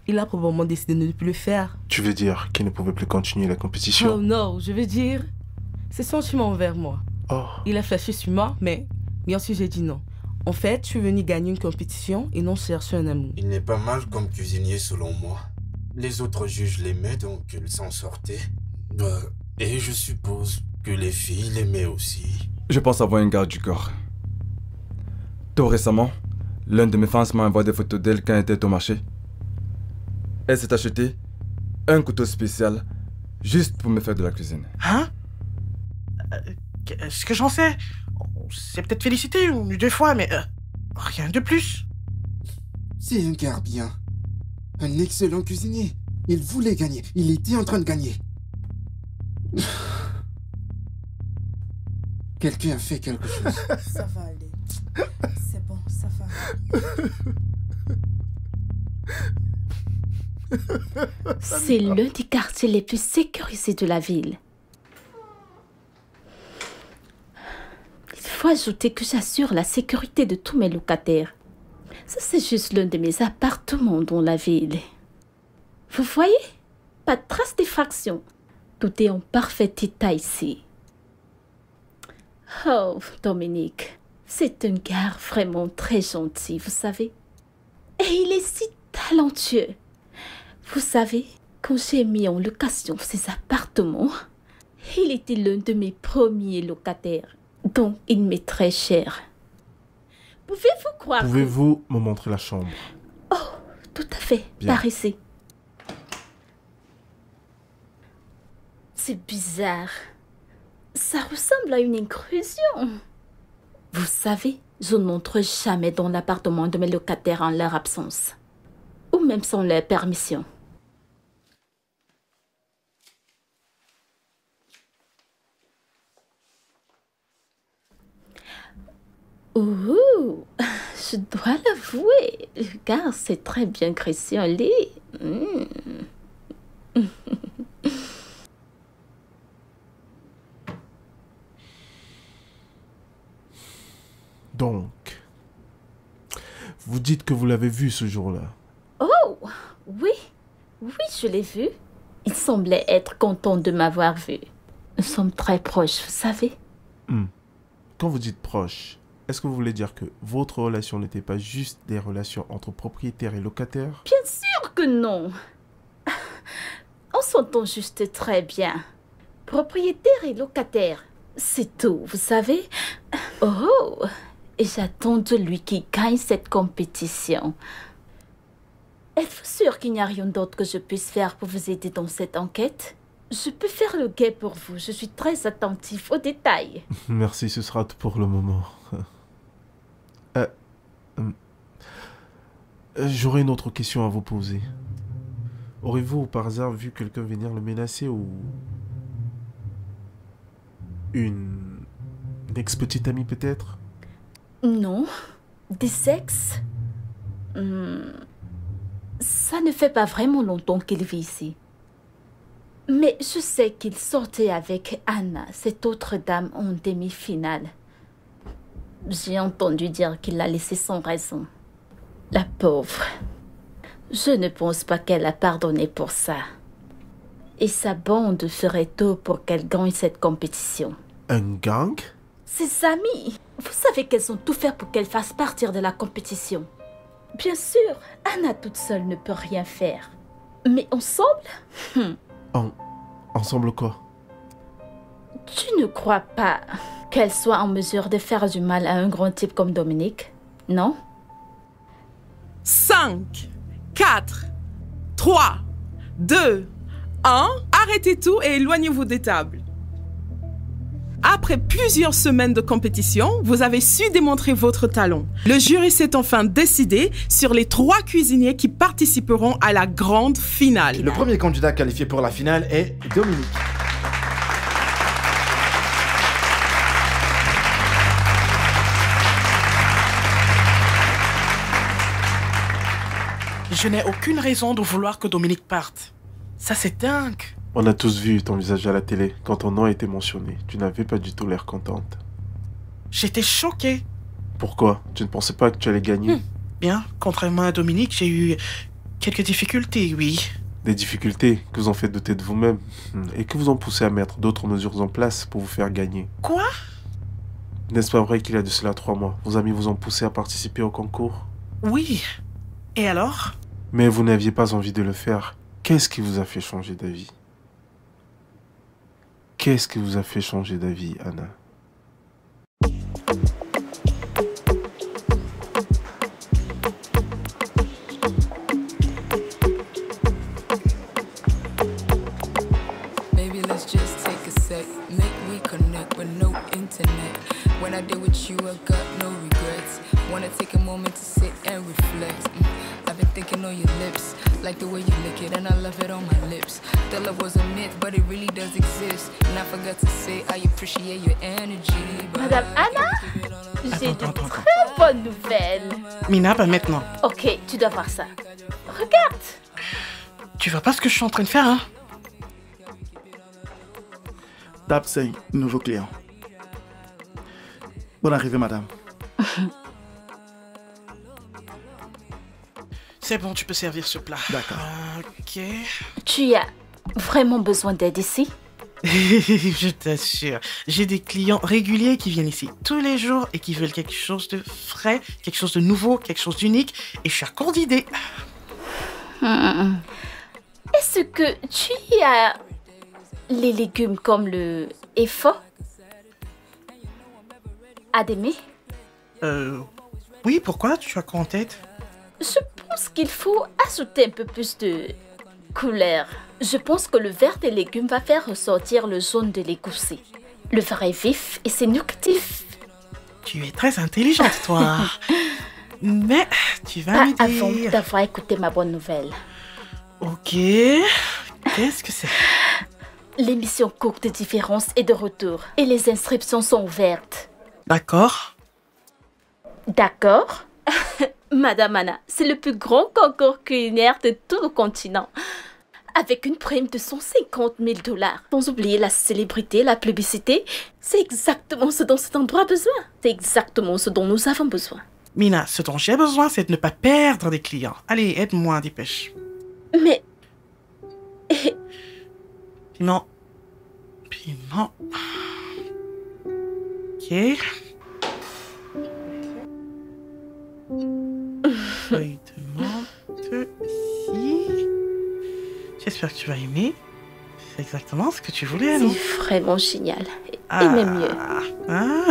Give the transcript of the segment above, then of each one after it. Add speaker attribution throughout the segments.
Speaker 1: Il a probablement décidé de ne plus le faire.
Speaker 2: Tu veux dire qu'il ne pouvait plus continuer la compétition?
Speaker 1: Oh non, je veux dire ses sentiments envers moi.
Speaker 2: Oh.
Speaker 1: Il a flashé sur moi, mais bien sûr j'ai dit non. En fait, je suis venu gagner une compétition et non chercher un amour.
Speaker 3: Il n'est pas mal comme cuisinier selon moi. Les autres juges l'aimaient, donc il s'en sortait. Et je suppose que les filles l'aimaient aussi.
Speaker 4: Je pense avoir une garde du corps. Tout récemment, l'un de mes fans m'a envoyé des photos d'elle quand elle était au marché. Elle s'est acheté un couteau spécial juste pour me faire de la cuisine.
Speaker 5: Hein? Qu'est-ce que j'en sais? On s'est peut-être félicité une ou deux fois, mais rien de plus.
Speaker 3: C'est un gars bien. Un excellent cuisinier. Il voulait gagner. Il était en train de gagner. Quelqu'un a fait quelque chose.
Speaker 6: Ça va aller. C'est bon, ça va.
Speaker 7: C'est l'un des quartiers les plus sécurisés de la ville. Il faut ajouter que j'assure la sécurité de tous mes locataires. Ça, c'est juste l'un de mes appartements dans la ville. Vous voyez? Pas de trace d'effraction. Tout est en parfait état ici. Oh, Dominique, c'est un gars vraiment très gentil, vous savez. Et il est si talentueux. Vous savez, quand j'ai mis en location ces appartements, il était l'un de mes premiers locataires. Donc, il m'est très cher. Pouvez-vous croire?
Speaker 2: Pouvez-vous me montrer la chambre?
Speaker 7: Oh, tout à fait.
Speaker 2: Bien.
Speaker 7: Par ici. C'est bizarre. Ça ressemble à une intrusion. Vous savez, je n'entre jamais dans l'appartement de mes locataires en leur absence. Ou même sans leur permission. Ouh, je dois l'avouer, car c'est très bien Christian Lee.
Speaker 2: Donc, vous dites que vous l'avez vu ce jour-là.
Speaker 7: Oh, oui, je l'ai vu. Il semblait être content de m'avoir vu. Nous sommes très proches, vous savez.
Speaker 2: Quand vous dites proche, est-ce que vous voulez dire que votre relation n'était pas juste des relations entre propriétaires et locataires?
Speaker 7: Bien sûr que non. On s'entend juste très bien. Propriétaire et locataire, c'est tout, vous savez. Oh, et j'attends de lui qu'il gagne cette compétition. Êtes-vous sûr qu'il n'y a rien d'autre que je puisse faire pour vous aider dans cette enquête? Je peux faire le guet pour vous. Je suis très attentif aux détails.
Speaker 2: Merci, ce sera tout pour le moment. J'aurais une autre question à vous poser. Aurez-vous par hasard vu quelqu'un venir le menacer ou... Une ex-petite amie peut-être?
Speaker 7: Non. Des ex? Ça ne fait pas vraiment longtemps qu'il vit ici. Mais je sais qu'il sortait avec Anna, cette autre dame en demi-finale. J'ai entendu dire qu'il l'a laissée sans raison. La pauvre. Je ne pense pas qu'elle a pardonné pour ça. Et sa bande ferait tout pour qu'elle gagne cette compétition.
Speaker 2: Un gang?
Speaker 7: Ses amis, vous savez qu'elles ont tout fait pour qu'elle fasse partir de la compétition. Bien sûr, Anna toute seule ne peut rien faire. Mais ensemble?
Speaker 2: Ensemble quoi?
Speaker 7: Tu ne crois pas qu'elle soit en mesure de faire du mal à un grand type comme Dominique, non?
Speaker 8: 5, 4, 3, 2, 1. Arrêtez tout et éloignez-vous des tables. Après plusieurs semaines de compétition, vous avez su démontrer votre talent. Le jury s'est enfin décidé sur les 3 cuisiniers qui participeront à la grande finale.
Speaker 9: Le premier candidat qualifié pour la finale est Dominique.
Speaker 5: Je n'ai aucune raison de vouloir que Dominique parte. Ça, c'est dingue.
Speaker 2: On a tous vu ton visage à la télé quand ton nom a été mentionné. Tu n'avais pas du tout l'air contente.
Speaker 5: J'étais choquée.
Speaker 2: Pourquoi? Tu ne pensais pas que tu allais gagner?
Speaker 5: Bien, contrairement à Dominique, j'ai eu Quelques difficultés, oui.
Speaker 2: Des difficultés que vous en faites douter de vous-même et que vous en poussez à mettre d'autres mesures en place pour vous faire gagner.
Speaker 5: Quoi?
Speaker 2: N'est-ce pas vrai qu'il y a de cela 3 mois, vos amis vous ont poussé à participer au concours?
Speaker 5: Oui. Et alors?
Speaker 2: Mais vous n'aviez pas envie de le faire. Qu'est-ce qui vous a fait changer d'avis? Qu'est-ce qui vous a fait changer d'avis, Anna?
Speaker 10: Maybe let's just take a sec, make we connect with no internet. When I deal with you, I got no regrets. Wanna take a moment to sit and reflect. I've been thinking on your lips, like the way you lick it, and I love it on my lips. The love was a myth, but it really does exist. And I forgot to say I appreciate your energy.
Speaker 7: Madame Anna, j'ai de très bonnes nouvelles.
Speaker 5: Mina, pas maintenant.
Speaker 7: Ok, tu dois voir ça. Regarde.
Speaker 5: Tu vois pas ce que je suis en train de faire, hein?
Speaker 11: DAP 5, nouveau client. Bonne arrivée, madame.
Speaker 5: C'est bon, tu peux servir ce plat.
Speaker 11: D'accord.
Speaker 5: Ok.
Speaker 7: Tu as vraiment besoin d'aide ici?
Speaker 5: Je t'assure, j'ai des clients réguliers qui viennent ici tous les jours et qui veulent quelque chose de frais, quelque chose de nouveau, quelque chose d'unique, et je suis à court d'idées.
Speaker 7: Est-ce que tu as les légumes comme le efo? Adémé?
Speaker 5: Oui, pourquoi? Tu as quoi en tête?
Speaker 7: Je pense qu'il faut ajouter un peu plus de couleur. Je pense que le vert des légumes va faire ressortir le jaune de l'égoussi. Le vert est vif et séductif.
Speaker 5: Tu es très intelligente, toi. Mais tu vas m'aider.
Speaker 7: Avant d'avoir écouté ma bonne nouvelle.
Speaker 5: Ok. Qu'est-ce que c'est?
Speaker 7: L'émission Cook de différence est de retour et les inscriptions sont ouvertes.
Speaker 5: D'accord.
Speaker 7: D'accord. Madame Anna, c'est le plus grand concours culinaire de tout le continent. Avec une prime de 150 000 $. Sans oublier la célébrité, la publicité. C'est exactement ce dont cet endroit a besoin. C'est exactement ce dont nous avons besoin.
Speaker 5: Mina, ce dont j'ai besoin, c'est de ne pas perdre des clients. Allez, aide-moi, dépêche.
Speaker 7: Mais...
Speaker 5: Piment. Piment. Ok. Feuille de menthe ici. J'espère que tu vas aimer. C'est exactement ce que tu voulais, non?
Speaker 7: C'est vraiment génial. Et même mieux.
Speaker 5: Ah.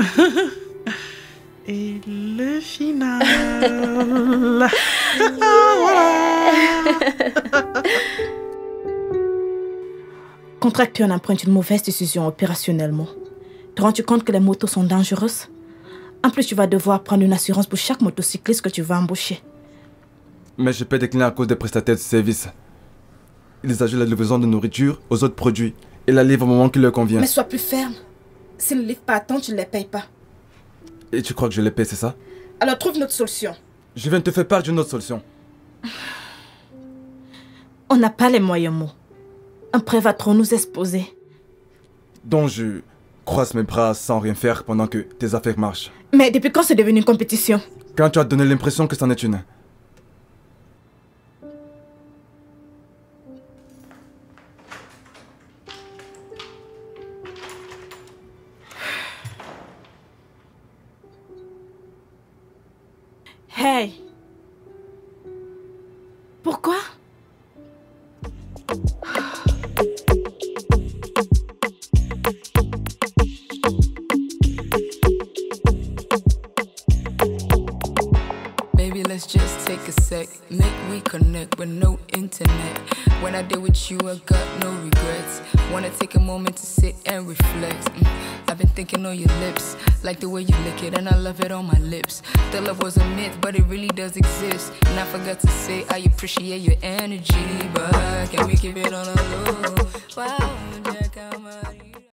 Speaker 5: Et le final.
Speaker 12: Contractuel emprunte une mauvaise décision opérationnellement. Te rends-tu compte que les motos sont dangereuses? En plus, tu vas devoir prendre une assurance pour chaque motocycliste que tu vas embaucher.
Speaker 4: Mais je peux décliner à cause des prestataires de services. Ils ajoutent la livraison de nourriture aux autres produits et la livrent au moment qui leur convient.
Speaker 12: Mais sois plus ferme. S'ils ne livrent pas à temps, tu ne les payes pas.
Speaker 4: Et tu crois que je les paye, c'est ça?
Speaker 12: Alors trouve une autre solution.
Speaker 4: Je viens de te faire part d'une autre solution.
Speaker 12: On n'a pas les moyens, Mo. Un prêt va trop nous exposer.
Speaker 4: Donc je croise mes bras sans rien faire pendant que tes affaires marchent.
Speaker 12: Mais depuis quand c'est devenu une compétition?
Speaker 4: Quand tu as donné l'impression que c'en est une.
Speaker 12: Hey! Pourquoi?
Speaker 10: Baby, let's just take a sec, make we connect with no internet. When I deal with you, I got no regrets. Wanna take a moment to sit and reflect. I've been thinking on your lips, like the way you lick it, and I love it on my lips. The love was a myth, but it really does exist. And I forgot to say I appreciate your energy, but can we keep it on a low?